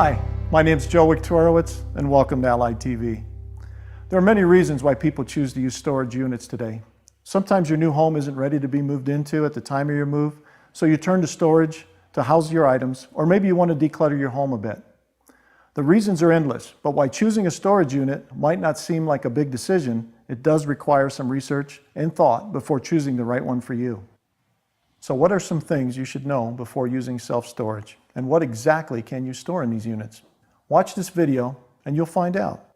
Hi, my name is Joe Wiktorowicz and welcome to Allied TV. There are many reasons why people choose to use storage units today. Sometimes your new home isn't ready to be moved into at the time of your move, so you turn to storage to house your items, or maybe you want to declutter your home a bit. The reasons are endless, but why choosing a storage unit might not seem like a big decision, it does require some research and thought before choosing the right one for you. So what are some things you should know before using self-storage? And what exactly can you store in these units? Watch this video and you'll find out.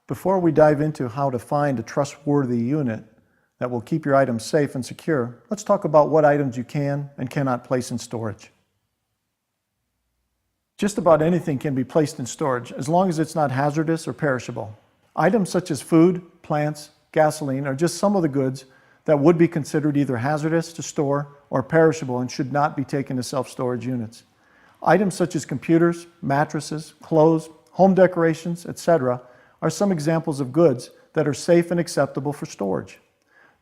Before we dive into how to find a trustworthy unit that will keep your items safe and secure, let's talk about what items you can and cannot place in storage. Just about anything can be placed in storage as long as it's not hazardous or perishable. Items such as food, plants, gasoline are just some of the goods that would be considered either hazardous to store or perishable and should not be taken to self-storage units. Items such as computers, mattresses, clothes, home decorations, etc. are some examples of goods that are safe and acceptable for storage.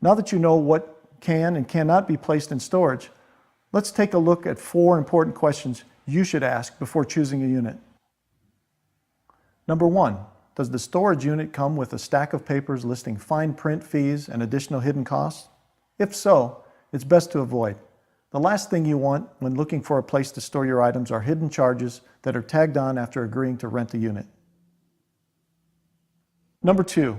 Now that you know what can and cannot be placed in storage, let's take a look at 4 important questions you should ask before choosing a unit. Number 1, does the storage unit come with a stack of papers listing fine print fees and additional hidden costs? If so, it's best to avoid. The last thing you want when looking for a place to store your items are hidden charges that are tagged on after agreeing to rent the unit. Number 2,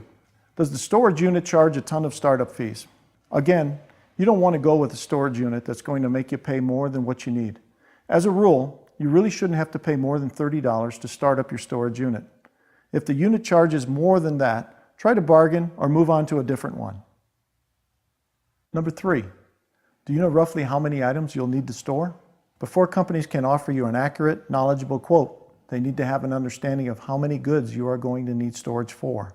does the storage unit charge a ton of startup fees? Again, you don't want to go with a storage unit that's going to make you pay more than what you need. As a rule, you really shouldn't have to pay more than $30 to start up your storage unit. If the unit charges more than that, try to bargain or move on to a different one. Number 3, do you know roughly how many items you'll need to store? Before companies can offer you an accurate, knowledgeable quote, they need to have an understanding of how many goods you are going to need storage for.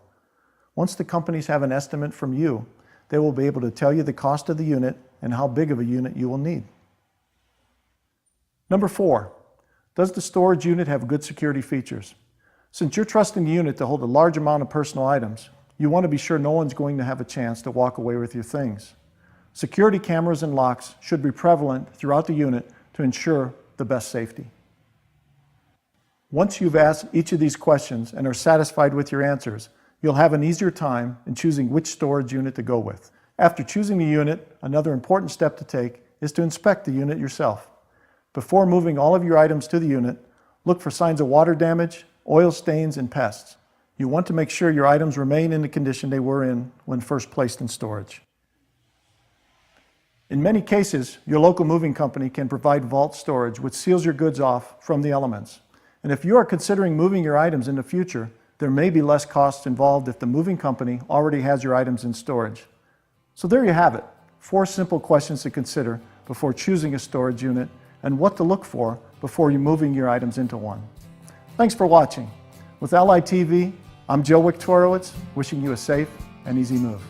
Once the companies have an estimate from you, they will be able to tell you the cost of the unit and how big of a unit you will need. Number 4, does the storage unit have good security features? Since you're trusting the unit to hold a large amount of personal items, you want to be sure no one's going to have a chance to walk away with your things. Security cameras and locks should be prevalent throughout the unit to ensure the best safety. Once you've asked each of these questions and are satisfied with your answers, you'll have an easier time in choosing which storage unit to go with. After choosing the unit, another important step to take is to inspect the unit yourself. Before moving all of your items to the unit, look for signs of water damage, oil stains, and pests. You want to make sure your items remain in the condition they were in when first placed in storage. In many cases, your local moving company can provide vault storage, which seals your goods off from the elements. And if you are considering moving your items in the future, there may be less costs involved if the moving company already has your items in storage. So there you have it, 4 simple questions to consider before choosing a storage unit and what to look for before you're moving your items into one. Thanks for watching. With Allied TV, I'm Joe Wiktorowicz, wishing you a safe and easy move.